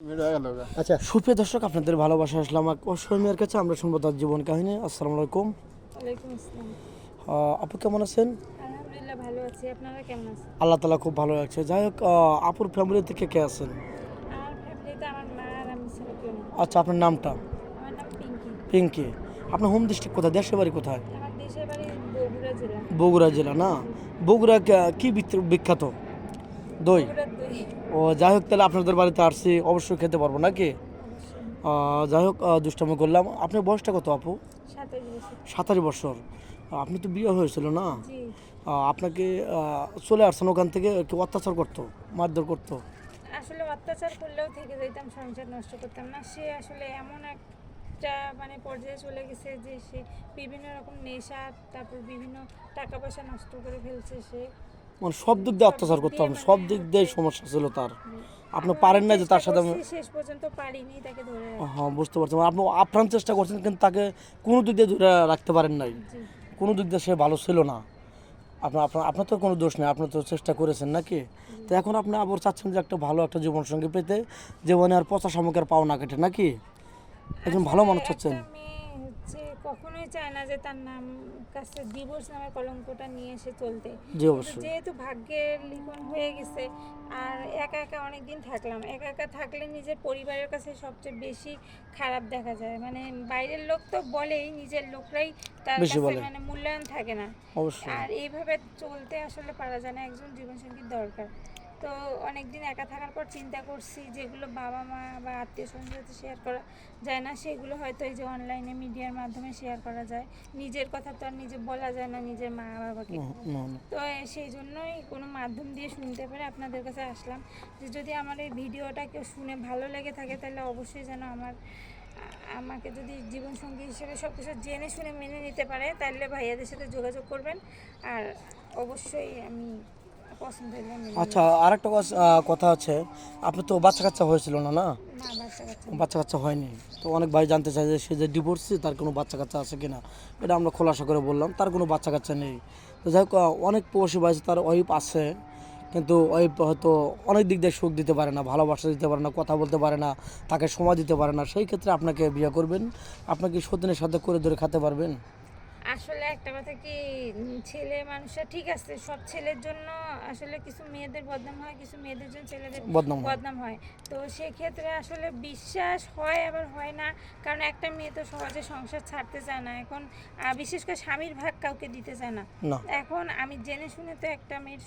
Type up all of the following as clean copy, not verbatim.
আচ্ছা, সুপ্রিয় দর্শক, আপনাদের ভালোবাসা আসলাম অশ্বয় মেয়ের কাছে। আমরা শুনবো তার জীবন কাহিনী। আসসালামু আলাইকুম। ওয়ালাইকুম আসসালাম। আপু কেমন আছেন? আলহামদুলিল্লাহ ভালো আছি। আপনারা কেমন আছেন? আল্লাহ তালা খুব ভালো লাগছে। যাই হোক, আপুর ফ্যামিলি থেকে কে আছেন? আমার ফ্যামিলিতে আমার মা আর আমি ছাড়া কেউ নেই। আচ্ছা, আপনার নামটা? আমার নাম পিঙ্কি। পিঙ্কি। আপনার হোম ডিস্ট্রিক্ট কোথায়, দেশের বাড়ি কোথায়? আমার দেশের বাড়ি বগুড়া জেলা। বগুড়া জেলা না? বগুড়া কি বিখ্যাত? দই। বগুড়ার দই। ও, যাই হোক, তাহলে আপনাদের বাড়িতে আসছি, অবশ্যই খেতে পারবো নাকি? অবশ্যই। যাই হোক, দুষ্টামি করলাম। আপনার বয়সটা কত আপু? 27 বছর। 27 বছর। আপনি তো বিয়ে হয়েছিল না? জি। আপনাকে চলে আসছেন ওখান থেকে, কেউ অত্যাচার করতো, মারধর করতো? আসলে অত্যাচার করলেও থেকে যাইতাম, সংসার নষ্ট করতাম না। সে আসলে এমন একটা পর্যায়ে চলে গেছে যে সে বিভিন্ন রকম নেশা, তারপর বিভিন্ন টাকা পয়সা নষ্ট করে ফেলছে সে। মানে সব দিক দিয়ে অত্যাচার করতো, আমি সব দিক দিয়ে সমস্যা ছিল তার। আপনি পারেন না যে তার সাথে শেষ পর্যন্ত পারিনি তাকে ধরে রাখতে। হ্যাঁ, বুঝতে পারছি। মানে আপনি আপ্রাণ চেষ্টা করছেন, কিন্তু তাকে কোনো দিক দিয়ে ধরে রাখতে পারেন নাই। জি। কোনো দিক দিয়ে সে ভালো ছিল না। আপনার আপনার আপনার তো কোনো দোষ নেই, আপনি তো চেষ্টা করেছেন নাকি? তো এখন আপনি আবার চাচ্ছেন যে একটা ভালো একটা জীবনসঙ্গী পেতে, জীবনে আর পচা শামুকের পাও না কেটে নাকি? একজন ভালো মানুষ চাচ্ছেন। একটা মেয়ে হচ্ছে কখনোই চায় না যে তার নাম কাছে ডিভোর্স নামের কলঙ্কটা নিয়ে এসে চলতে। জি, কিন্তু অবশ্যই। যেহেতু ভাগ্যের লিখন হয়ে গেছে, আর একা একা অনেক দিন থাকলাম। একা একা থাকলে নিজের পরিবারের কাছে সবচেয়ে বেশি খারাপ দেখা যায়। মানে বাইরের লোক তো বলেই, নিজের লোকরাই তার বেশি কাছে বলে। মানে মূল্যায়ন থাকে না। অবশ্যই। আর এইভাবে চলতে আসলে পারা যায় না, একজন জীবনসঙ্গীর দরকার। তো অনেকদিন একা থাকার পর চিন্তা করছি, যেগুলো বাবা মা বা আত্মীয় স্বজনের সাথে শেয়ার করা যায় না, সেগুলো হয়তো এই যে অনলাইনে মিডিয়ার মাধ্যমে শেয়ার করা যায়। নিজের কথা তো আর নিজে বলা যায় না নিজের মা বাবাকে। তো সেই জন্যই কোনো মাধ্যম দিয়ে শুনতে পারে আপনাদের কাছে আসলাম, যে যদি আমার এই ভিডিওটা কেউ শুনে ভালো লেগে থাকে, তাহলে অবশ্যই যেন আমাকে যদি জীবনসঙ্গী হিসেবে সব কিছু জেনে শুনে মেনে নিতে পারে, তাহলে ভাইয়াদের সাথে যোগাযোগ করবেন। আর অবশ্যই আমি পছন্দ হলে মেনে নেব। আচ্ছা, আর একটা কথা আছে, আপনি তো বাচ্চা কাচ্চা হয়েছিল না? না, না, বাচ্চা কাচ্চা নেই। বাচ্চা কাচ্চা হয়নি। তো অনেক ভাই জানতে চায় যে সে যে ডিভোর্সি, তার কোনো বাচ্চা কাচ্চা আছে কিনা। এটা আমরা খোলাসা করে বললাম তার কোনো বাচ্চা কাচ্চা নেই। তো যাই হোক, অনেক প্রবাসী ভাই তার ওয়াইফ আছে, কিন্তু ওয়াইফ হয়তো অনেক দিক দিয়ে সুখ দিতে পারে না, ভালোবাসা দিতে পারে না, কথা বলতে পারে না, তাকে সময় দিতে পারে না। সেই ক্ষেত্রে আপনাকে বিয়ে করবেন, আপনাকে সতীনের সাথে করে ধরে খেতে পারবেন? আসলে একটা কথা কি, ছেলে মানুষরা ঠিক আছে, সব ছেলের জন্য আসলে কিছু মেয়েদের বদনাম হয়, কিছু মেয়েদের জন্য ছেলেদের বদনাম হয়। বদনাম হয়। তো সেক্ষেত্রে আসলে বিশ্বাস হয় আবার হয় না, কারণ একটা মেয়ে তো সহজে সংসার ছাড়তে চায় না এখন, বিশেষ করে স্বামীর ভাগ কাউকে দিতে চায় না। না। এখন আমি জেনে শুনে তো একটা মেয়ের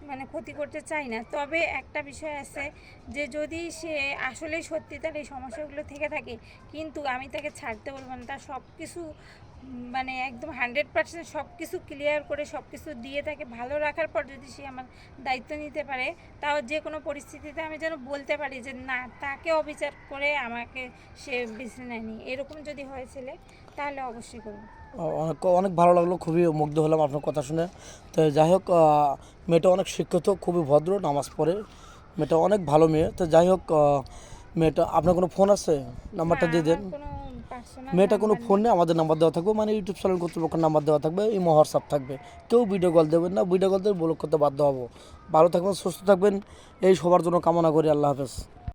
মানে ক্ষতি করতে চাই না। তবে একটা বিষয় আছে, যে যদি সে আসলেই সত্যি তার এই সমস্যাগুলো থেকে থাকে, কিন্তু আমি তাকে ছাড়তে বলবো না। তার সব কিছু মানে একদম 100% সব কিছু ক্লিয়ার করে, সব কিছু দিয়ে তাকে ভালো রাখার পর যদি সে আমার দায়িত্ব নিতে পারে, তাও যে কোনো পরিস্থিতিতে আমি যেন বলতে পারি যে না, তাকে অবিচার করে আমাকে সে বেছে নেয়নি। এরকম যদি হয় ছেলে, তাহলে অবশ্যই করবো। অনেক অনেক ভালো লাগলো, খুবই মুগ্ধ হলাম আপনার কথা শুনে। তো যাই হোক, মেয়েটা অনেক শিক্ষিত, খুবই ভদ্র, নামাজ পড়ে, মেয়েটা অনেক ভালো মেয়ে। তো যাই হোক, মেয়েটা, আপনার কোনো ফোন আছে? নাম্বারটা দিয়ে দেন। কোনো পার্সোনাল মেয়েটা কোনো নাম্বার ফোন নেই। নেই, আমাদের নাম্বার দেওয়া থাকবে, মানে ইউটিউব চ্যানেল কর্তৃপক্ষের নাম্বার দেওয়া থাকবে, ইমো হোয়াটসঅ্যাপ থাকবে। কেউ ভিডিও কল দেবেন না, ভিডিও কল দিয়ে ব্লক করতে বাধ্য হবো। ভালো থাকবেন, সুস্থ থাকবেন, এই সবার জন্য কামনা করি। আল্লাহ হাফেজ।